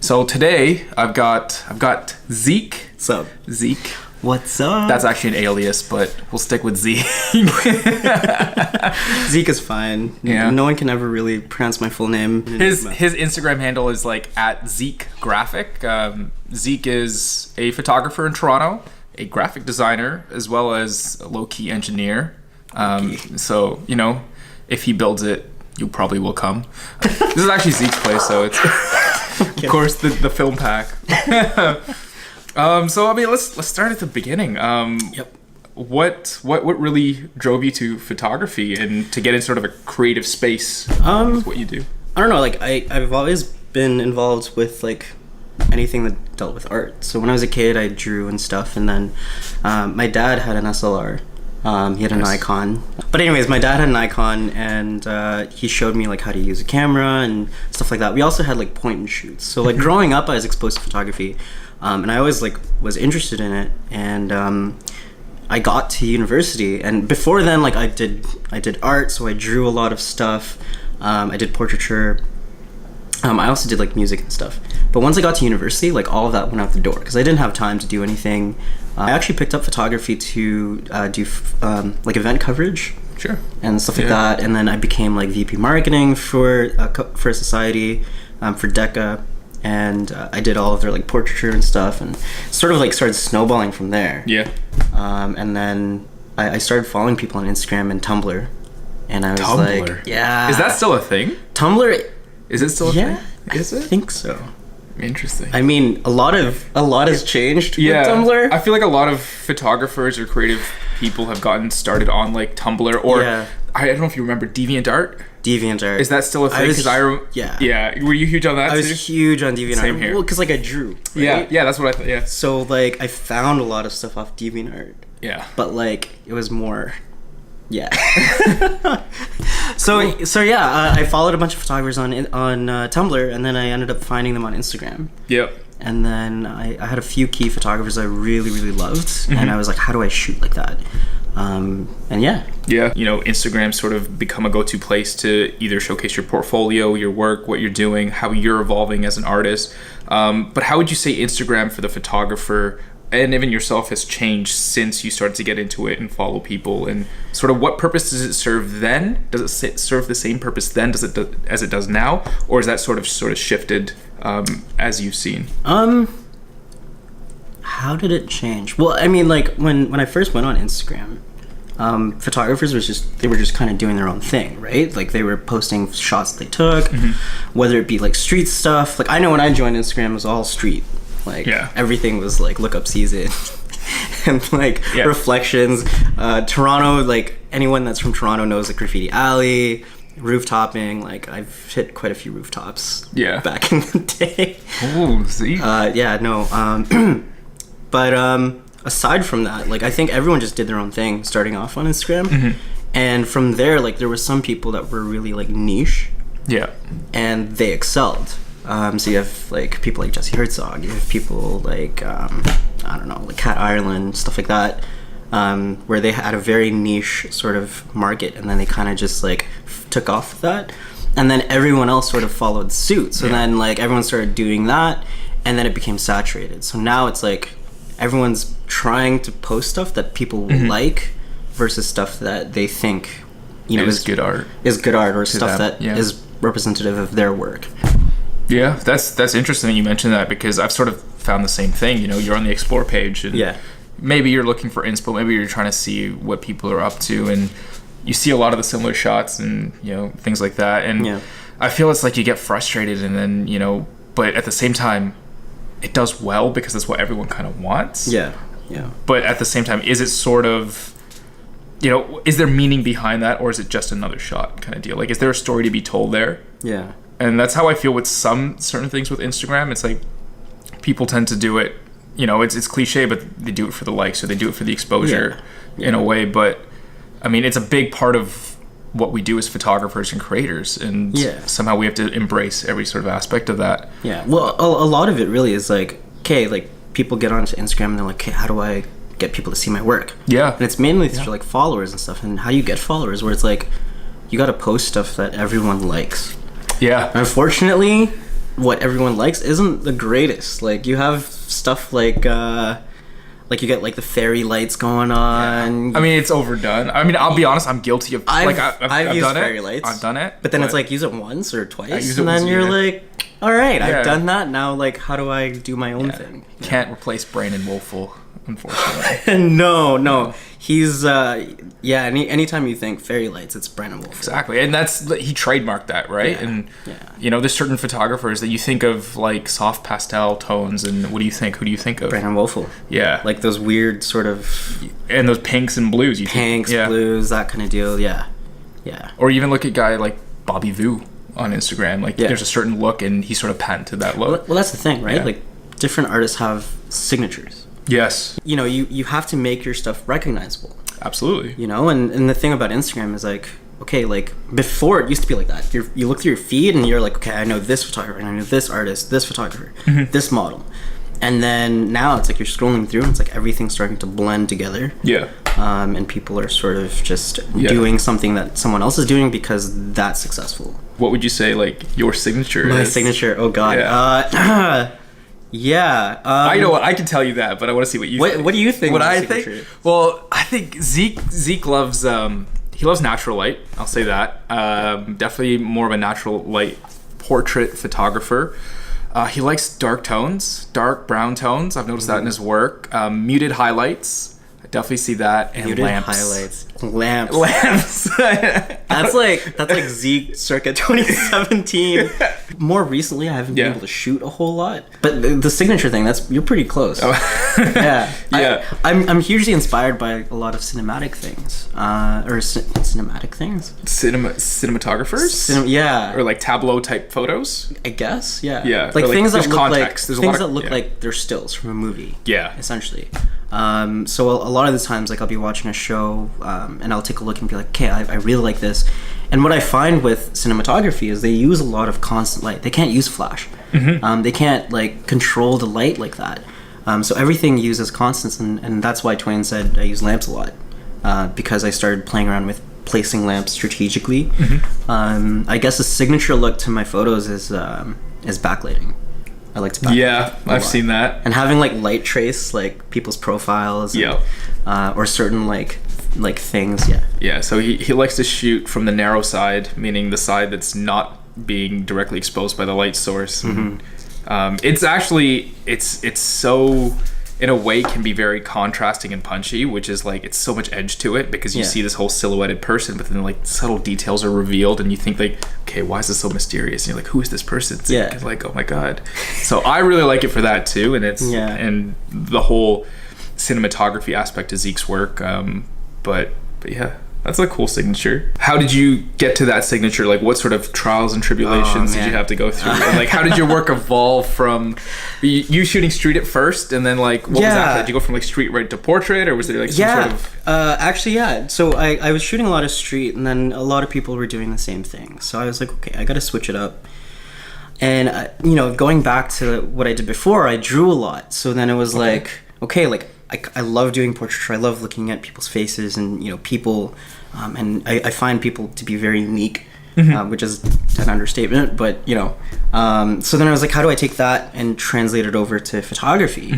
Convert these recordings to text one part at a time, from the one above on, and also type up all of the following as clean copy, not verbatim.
So today I've got Zeik. What's up? Zeik. What's up? That's actually an alias, but we'll stick with Zeik. Zeik is fine. Yeah. No one can ever really pronounce my full name. His Instagram handle is like at Zeik Graphic. Zeik is a photographer in Toronto, a graphic designer, as well as a low-key engineer. So, you know, if he builds it, you probably will come. This is actually Zeik's place, so it's of course the film pack. So I mean, let's start at the beginning. Yep. What really drove you to photography and to get in sort of a creative space with what you do? I don't know, like I've always been involved with like anything that dealt with art. So when I was a kid, I drew and stuff, and then my dad had an SLR. He had an Nikon. But anyways, my dad had an Nikon, and he showed me like how to use a camera and stuff like that. We also had like point and shoots. So like growing up, I was exposed to photography, and I always like was interested in it. And I got to university, and before then, like I did art. So I drew a lot of stuff. I did portraiture. I also did like music and stuff. But once I got to university, like all of that went out the door because I didn't have time to do anything. I actually picked up photography to do like event coverage, Sure, and stuff like that. And then I became like VP marketing for a society for DECA, and I did all of their like portraiture and stuff, and sort of like started snowballing from there. Yeah. And then I started following people on Instagram and Tumblr, and I was like, yeah, is that still a thing? Tumblr? Is it still a thing? Is it? I think so. Interesting. I mean, a lot has changed with Tumblr. I feel like a lot of photographers or creative people have gotten started on like Tumblr, or I don't know if you remember DeviantArt. DeviantArt. Is that still a thing? Yeah. Were you huge on that? I was huge on DeviantArt. Same here. Well, because like I drew. Right? Yeah, that's what I thought. Yeah. So like I found a lot of stuff off DeviantArt. Yeah. But like it was more. Yeah. So yeah, I followed a bunch of photographers on Tumblr, and then I ended up finding them on Instagram. Yep. And then I had a few key photographers I really, really loved, and I was like, how do I shoot like that? And yeah. You know, Instagram sort of become a go-to place to either showcase your portfolio, your work, what you're doing, how you're evolving as an artist. But how would you say Instagram for the photographer and even yourself has changed since you started to get into it and follow people, and sort of what purpose does it serve then? Does it serve the same purpose then as it does now, or is that sort of shifted as you've seen? How did it change? Well, I mean, like when I first went on Instagram, photographers were just kind of doing their own thing, right? Like they were posting shots they took, whether it be like street stuff. Like I know when I joined Instagram, it was all street. Like everything was like lookup season and like reflections. Toronto, like anyone that's from Toronto knows like Graffiti Alley, rooftopping. Like I've hit quite a few rooftops back in the day. Oh, see? But aside from that, like I think everyone just did their own thing starting off on Instagram. And from there, like there were some people that were really like niche. Yeah. And they excelled. So you have like people like Jesse Herzog, you have people like I don't know, like Cat Ireland, stuff like that, where they had a very niche sort of market, and then they kind of just like took off with that, and then everyone else sort of followed suit. So then like everyone started doing that, and then it became saturated. So now it's like everyone's trying to post stuff that people will like versus stuff that they think is good art, or stuff that is representative of their work. Yeah, that's interesting that you mentioned that, because I've sort of found the same thing. You know, you're on the explore page, and maybe you're looking for inspo, maybe you're trying to see what people are up to, and you see a lot of the similar shots and, you know, things like that. And I feel it's like you get frustrated, and then, you know, but at the same time, it does well because that's what everyone kind of wants. Yeah. But at the same time, is it sort of, you know, is there meaning behind that, or is it just another shot kind of deal? Like, is there a story to be told there? Yeah. And that's how I feel with some certain things with Instagram. It's like people tend to do it, you know, it's cliche, but they do it for the likes, or they do it for the exposure in a way. But I mean, it's a big part of what we do as photographers and creators, and somehow we have to embrace every sort of aspect of that. Yeah. Well, a lot of it really is like, okay, like people get onto Instagram and they're like, okay, how do I get people to see my work? Yeah. And it's mainly through like followers and stuff. And how you get followers, where it's like you got to post stuff that everyone likes. Yeah. Unfortunately, what everyone likes isn't the greatest. Like you have stuff like you get like the fairy lights going on. I mean, it's overdone. I mean, I'll be honest, I'm guilty of I've used done fairy it. lights. I've done it. But then it's like use it once or twice, and once then you're like, all right, I've done that. Now, like, how do I do my own thing? Can't replace Brandon Woeful, unfortunately. No. He's anytime you think fairy lights, it's Brandon Woeful. Exactly, and he trademarked that, right? And there's certain photographers that you think of like soft pastel tones, and what do you think? Who do you think of? Brandon Woeful. Yeah, like those weird sort of and those pinks and blues. Blues, that kind of deal. Yeah. Or even look at a guy like Bobby Vu on Instagram. Like there's a certain look, and he sort of patented that look. Well, that's the thing, right? Yeah. Like different artists have signatures. Yes. You have to make your stuff recognizable. Absolutely. And the thing about Instagram is like, okay, like before it used to be like that. You look through your feed and you're like, okay, I know this photographer, and I know this artist, this photographer, this model. And then now it's like you're scrolling through and it's like everything's starting to blend together. Yeah. And people are sort of just doing something that someone else is doing because that's successful. What would you say like your signature is? My signature, oh god. Yeah. I know what I can tell you that, but I want to see what you think. What do you think? What I think? Well, I think Zeik loves he loves natural light. I'll say that. Definitely more of a natural light portrait photographer. He likes dark tones, dark brown tones. I've noticed that in his work. Muted highlights. I definitely see that. And muted lamps. Lamps. That's like Zeik circa 2017. More recently, I haven't been able to shoot a whole lot. But the signature thing, you're pretty close. Oh. Yeah. I'm hugely inspired by a lot of cinematic things. Cinematic things? Cinematographers? Yeah. Or like tableau type photos? I guess, yeah. Yeah. Like things that look context. like they're stills from a movie. Yeah. Essentially. So a lot of the times, like I'll be watching a show, and I'll take a look and be like, okay, I really like this. And what I find with cinematography is they use a lot of constant light. They can't use flash. Mm-hmm. They can't like control the light like that. So everything uses constants, and that's why Twain said I use lamps a lot, because I started playing around with placing lamps strategically. Mm-hmm. I guess a signature look to my photos is backlighting. I like to backlight. Yeah, I've seen that. And having like light trace like people's profiles. And, or certain like things. Yeah. Yeah. So he likes to shoot from the narrow side, meaning the side that's not being directly exposed by the light source. Mm-hmm. It's actually it's so in a way can be very contrasting and punchy, which is like it's so much edge to it because you see this whole silhouetted person, but then like subtle details are revealed and you think like, okay, why is this so mysterious? And you're like, who is this person? It's like, oh my god. So I really like it for that too, and it's and the whole cinematography aspect to Zeik's work. But yeah, that's a cool signature. How did you get to that signature? Like, what sort of trials and tribulations did you have to go through? And like, how did your work evolve from you shooting street at first, and then like, what was after? Did you go from like street right to portrait, or was there like some sort of? Actually, So I was shooting a lot of street, and then a lot of people were doing the same thing. So I was like, okay, I got to switch it up. And going back to what I did before, I drew a lot. So then it was like, okay, like. I love doing portraiture. I love looking at people's faces and people, and I find people to be very unique, which is an understatement. But so then I was like, how do I take that and translate it over to photography?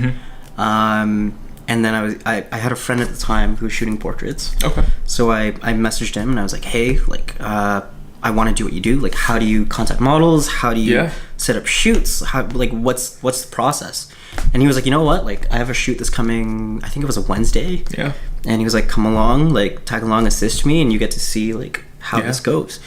And then I had a friend at the time who was shooting portraits. Okay. So I messaged him and I was like, hey, like I want to do what you do. Like, how do you contact models? How do you set up shoots? How what's the process? And he was like, you know what? Like, I have a shoot that's coming. I think it was a Wednesday. Yeah. And he was like, come along, like tag along, assist me, and you get to see like how this goes.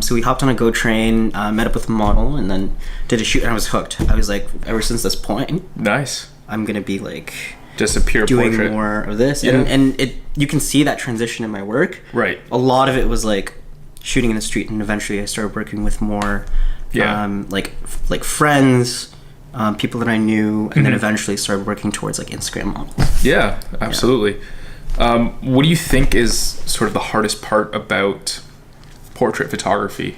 So we hopped on a Go train, met up with a model, and then did a shoot. And I was hooked. I was like, ever since this point, nice. I'm gonna be like just a pure doing portrait. More of this, and it you can see that transition in my work. Right. A lot of it was like shooting in the street, and eventually I started working with more, like friends. People that I knew, and then eventually started working towards like Instagram models. Yeah, absolutely. What do you think is sort of the hardest part about portrait photography?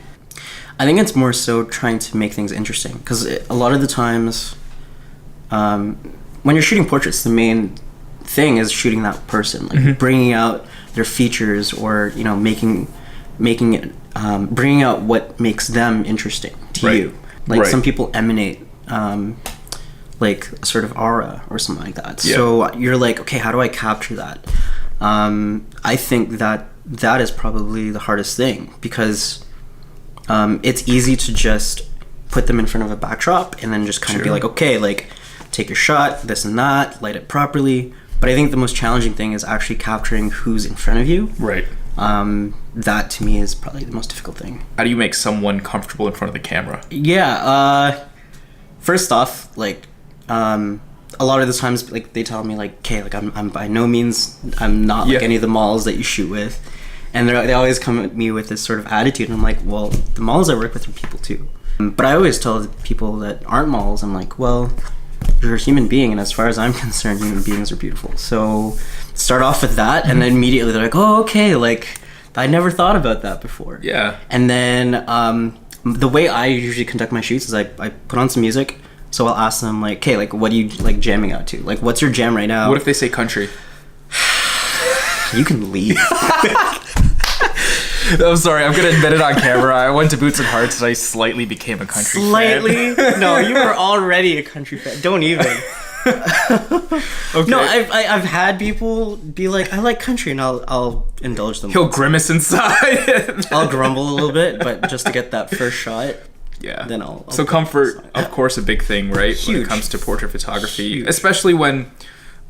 I think it's more so trying to make things interesting, because a lot of the times when you're shooting portraits, the main thing is shooting that person, like bringing out their features, or making it bringing out what makes them interesting to you. Like Right. some people emanate like a sort of aura or something like that. So you're like, okay, how do I capture that? I think that is probably the hardest thing, because it's easy to just put them in front of a backdrop and then just kind of be like, okay, like take your shot, this and that, light it properly. But I think the most challenging thing is actually capturing who's in front of you. Right. That to me is probably the most difficult thing. How do you make someone comfortable in front of the camera? Yeah. First off, like, a lot of the times, like, they tell me, like, okay, like, I'm by no means, I'm not like any of the models that you shoot with. And they always come at me with this sort of attitude. And I'm like, well, the models I work with are people too. But I always tell the people that aren't models, I'm like, well, you're a human being, and as far as I'm concerned, human beings are beautiful. So start off with that, and then immediately they're like, oh, okay, like, I never thought about that before. Yeah. And then the way I usually conduct my shoots is I put on some music. So I'll ask them, like, okay, like, what are you, like, jamming out to? Like, what's your jam right now? What if they say country? You can leave. I'm sorry, I'm going to admit it on camera. I went to Boots and Hearts and I slightly became a country fan. No, you were already a country fan. Don't even. Okay. No, I've had people be like, I like country, and I'll indulge them. He'll grimace inside. I'll grumble a little bit, but just to get that first shot. Yeah. Then I'll so comfort, of course, a big thing, right? Huge. When it comes to portrait photography, Huge. especially when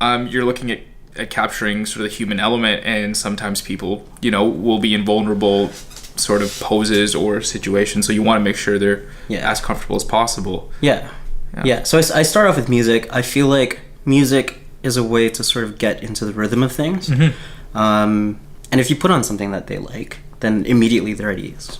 you're looking at capturing sort of the human element, and sometimes people, will be in vulnerable sort of poses or situations. So you want to make sure they're as comfortable as possible. Yeah. So I start off with music. I feel like music is a way to sort of get into the rhythm of things. Mm-hmm. And if you put on something that they like, then immediately they're at ease.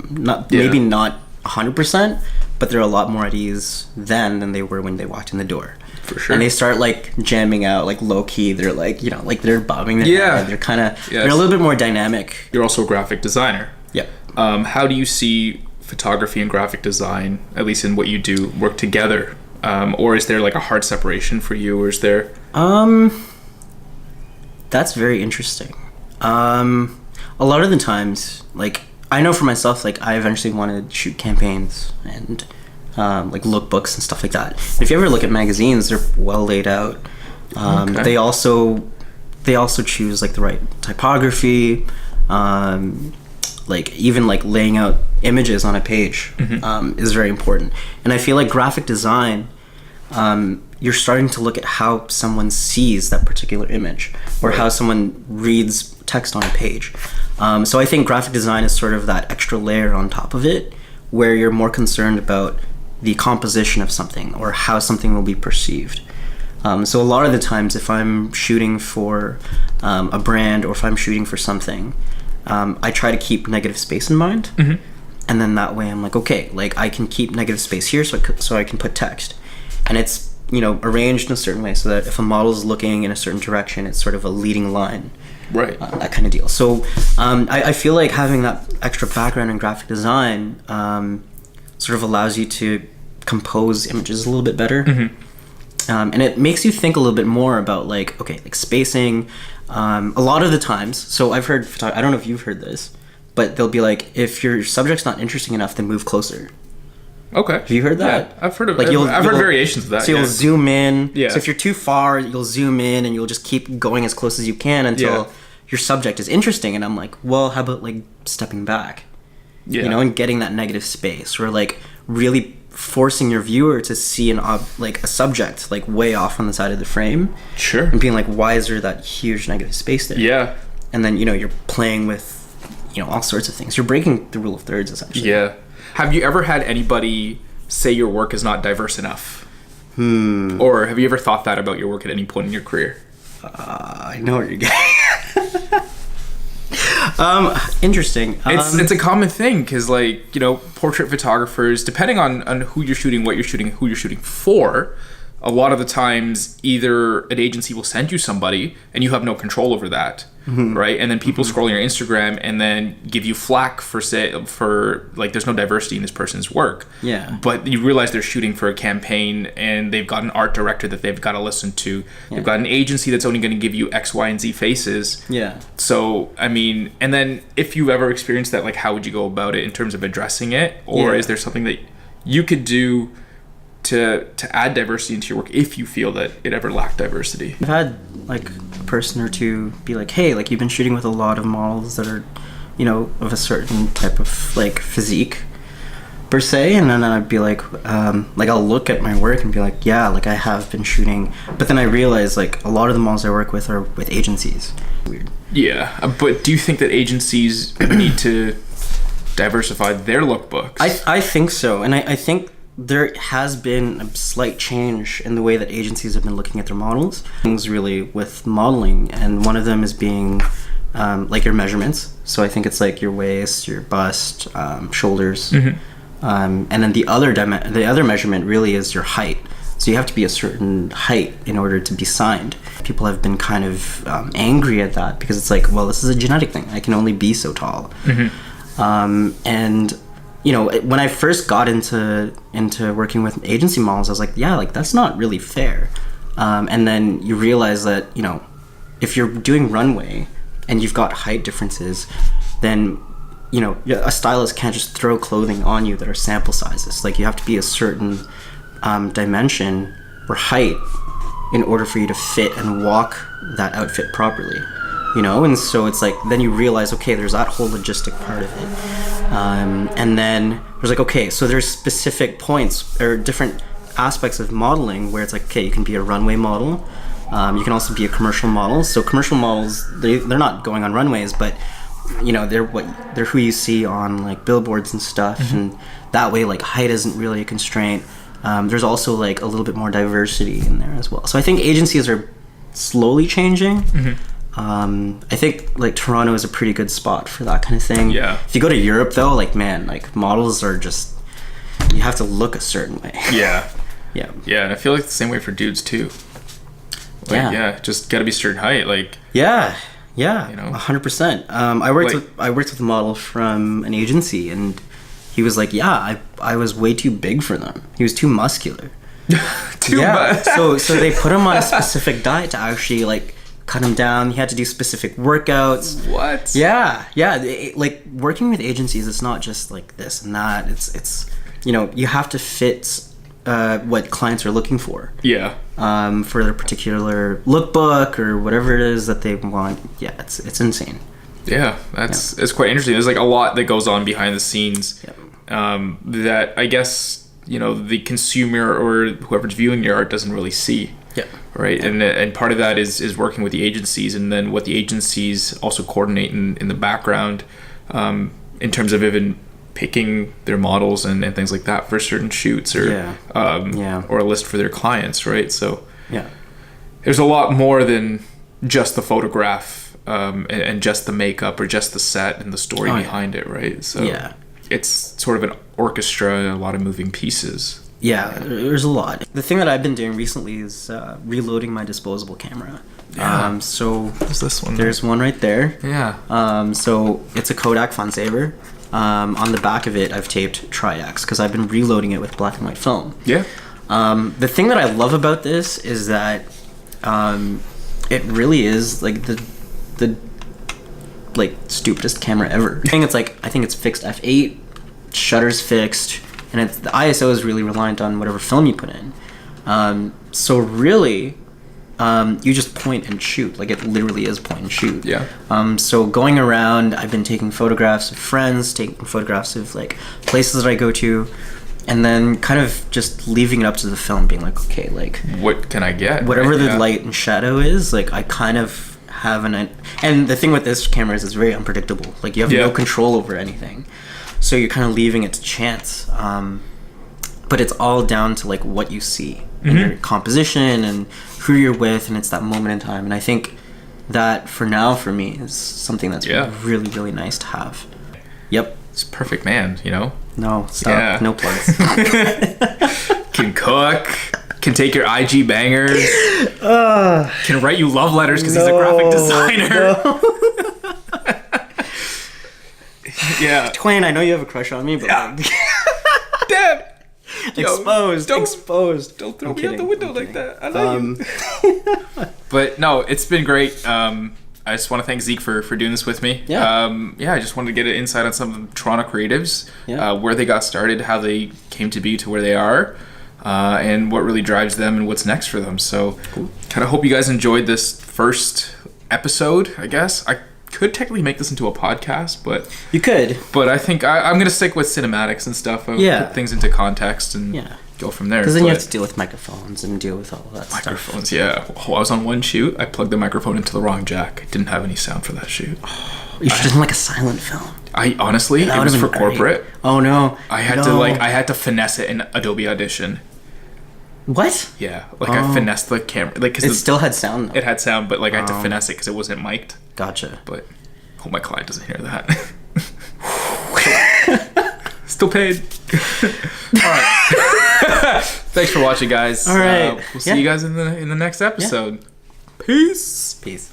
Maybe not 100%, but they're a lot more at ease than they were when they walked in the door. For sure. And they start like jamming out, like low key. They're like, like they're bobbing their head. They're kind of they're a little bit more dynamic. You're also a graphic designer. Yeah. How do you see photography and graphic design, at least in what you do, work together? Or is there like a hard separation for you, or is there? That's very interesting. A lot of the times, like, I know for myself, like, I eventually wanted to shoot campaigns and like lookbooks and stuff like that. If you ever look at magazines, they're well laid out. Okay. They also choose like the right typography, like even like laying out images on a page is very important. And I feel like graphic design, you're starting to look at how someone sees that particular image, or how someone reads text on a page. So I think graphic design is sort of that extra layer on top of it, where you're more concerned about the composition of something or how something will be perceived. So a lot of the times, if I'm shooting for a brand, or if I'm shooting for something, I try to keep negative space in mind. Mm-hmm. And then that way I'm like, okay, like I can keep negative space here so I can put text. And it's, arranged in a certain way so that if a model is looking in a certain direction, it's sort of a leading line. Right. That kind of deal. So I feel like having that extra background in graphic design sort of allows you to compose images a little bit better. Mm-hmm. And it makes you think a little bit more about like, okay, like spacing. A lot of the times, so I've heard, I don't know if you've heard this, but they'll be like, if your subject's not interesting enough, then move closer. Okay. Have you heard that? Yeah, I've heard of. Like I've heard variations of that. So you'll zoom in. Yeah. So if you're too far, you'll zoom in, and you'll just keep going as close as you can until your subject is interesting. And I'm like, well, how about like stepping back? Yeah. And getting that negative space, or like really forcing your viewer to see like a subject like way off on the side of the frame. Sure. And being like, why is there that huge negative space there? Yeah. And then you're playing with all sorts of things. You're breaking the rule of thirds essentially. Yeah. Have you ever had anybody say your work is not diverse enough? Or have you ever thought that about your work at any point in your career? I know what you're getting. Interesting. It's a common thing because, like, portrait photographers, depending on who you're shooting, what you're shooting, who you're shooting for, a lot of the times either an agency will send you somebody and you have no control over that, right? And then people scroll your Instagram and then give you flack for like there's no diversity in this person's work. Yeah. But you realize they're shooting for a campaign and they've got an art director that they've got to listen to. Yeah. They've got an agency that's only going to give you X, Y, and Z faces. Yeah. So, I mean, and then if you've ever experienced that, like, how would you go about it in terms of addressing it? Or is there something that you could do to add diversity into your work if you feel that it ever lacked diversity? I've had like a person or two be like, hey, like you've been shooting with a lot of models that are, you know, of a certain type of like physique per se, and then I'd be like I'll look at my work and be like, yeah, like I have been shooting, but then I realize like a lot of the models I work with are with agencies. Weird. Yeah, but do you think that agencies need to diversify their lookbooks? I think so, and I think there has been a slight change in the way that agencies have been looking at their models. Things really with modeling, and one of them is being like your measurements. So I think it's like your waist, your bust, shoulders, and then the other measurement really is your height. So you have to be a certain height in order to be signed. People have been kind of angry at that because it's like, well, this is a genetic thing. I can only be so tall. And you know, when I first got into working with agency models, I was like, yeah, like that's not really fair. And then you realize that, you know, if you're doing runway and you've got height differences, then, you know, a stylist can't just throw clothing on you that are sample sizes. Like you have to be a certain dimension or height in order for you to fit and walk that outfit properly. You know, and so it's like, then you realize, okay, there's that whole logistic part of it. And then there's like, okay, so there's specific points or different aspects of modeling where it's like, okay, you can be a runway model. You can also be a commercial model. So commercial models, they're not going on runways, but you know, they're who you see on like billboards and stuff. And that way, like height isn't really a constraint. There's also like a little bit more diversity in there as well. So I think agencies are slowly changing. I think like Toronto is a pretty good spot for that kind of thing. Yeah. If you go to Europe though, like man, like models are just, you have to look a certain way. Yeah. Yeah. Yeah, and I feel like the same way for dudes too. Like, yeah, just gotta be a certain height. Like yeah, you know, 100%. I worked with a model from an agency, and he was like, yeah, I was way too big for them. He was too muscular. much. So they put him on a specific diet to actually like cut him down. He had to do specific workouts. What? Yeah. Like working with agencies, it's not just like this and that. It's you know, you have to fit what clients are looking for. Yeah. For their particular lookbook or whatever it is that they want. Yeah, it's insane. Yeah, it's quite interesting. There's like a lot that goes on behind the scenes. Yep. That I guess, you know, the consumer or whoever's viewing your art doesn't really see. Yeah. Right. And part of that is working with the agencies, and then what the agencies also coordinate in the background, in terms of even picking their models and things like that for certain shoots or or a list for their clients. Right. So there's a lot more than just the photograph, and just the makeup or just the set and the story behind it. Right. So it's sort of an orchestra, a lot of moving pieces. Yeah, there's a lot. The thing that I've been doing recently is reloading my disposable camera. Yeah. So what's this one? There's one right there. Yeah. So it's a Kodak Funsaver. On the back of it, I've taped Tri-X because I've been reloading it with black and white film. Yeah. The thing that I love about this is that it really is like the like stupidest camera ever. I think it's fixed f8, shutter's fixed. And the ISO is really reliant on whatever film you put in. So really, you just point and shoot. Like it literally is point and shoot. Yeah. So going around, I've been taking photographs of friends, taking photographs of like places that I go to, and then kind of just leaving it up to the film, being like, okay, like what can I get? Whatever the light and shadow is, like I kind of have and the thing with this camera is it's very unpredictable. Like you have no control over anything. So you're kind of leaving it to chance, but it's all down to like what you see in your composition and who you're with, and it's that moment in time. And I think that for now, for me, is something that's really, really nice to have. Yep, it's perfect, man. You know. No, stop. Yeah. No plugs. Can cook. Can take your IG bangers. Can write you love letters because he's a graphic designer. No. Yeah, Twain, I know you have a crush on me, but like... damn, exposed. Don't throw me out the window like that. I love you. But no, it's been great. I just want to thank Zeik for doing this with me. Yeah. I just wanted to get an insight on some of the Toronto creatives, Yeah. Where they got started, how they came to be to where they are, and what really drives them and what's next for them. So kind of hope you guys enjoyed this first episode, I guess. I could technically make this into a podcast, but... You could. But I think I'm going to stick with cinematics and stuff. Put things into context and go from there. Because then you have to deal with microphones and deal with all of that microphones, stuff. yeah. I was on one shoot. I plugged the microphone into the wrong jack. Didn't have any sound for that shoot. You should have done like a silent film. I honestly, it was for corporate. Oh no! I had to finesse it in Adobe Audition. What? Yeah, I finessed the camera. Cause it still had sound though. It had sound, but I had to finesse it because it wasn't mic'd. Gotcha. But hope my client doesn't hear that. Still paid. All right. Thanks for watching, guys. All right. We'll see you guys in the next episode. Peace. Peace.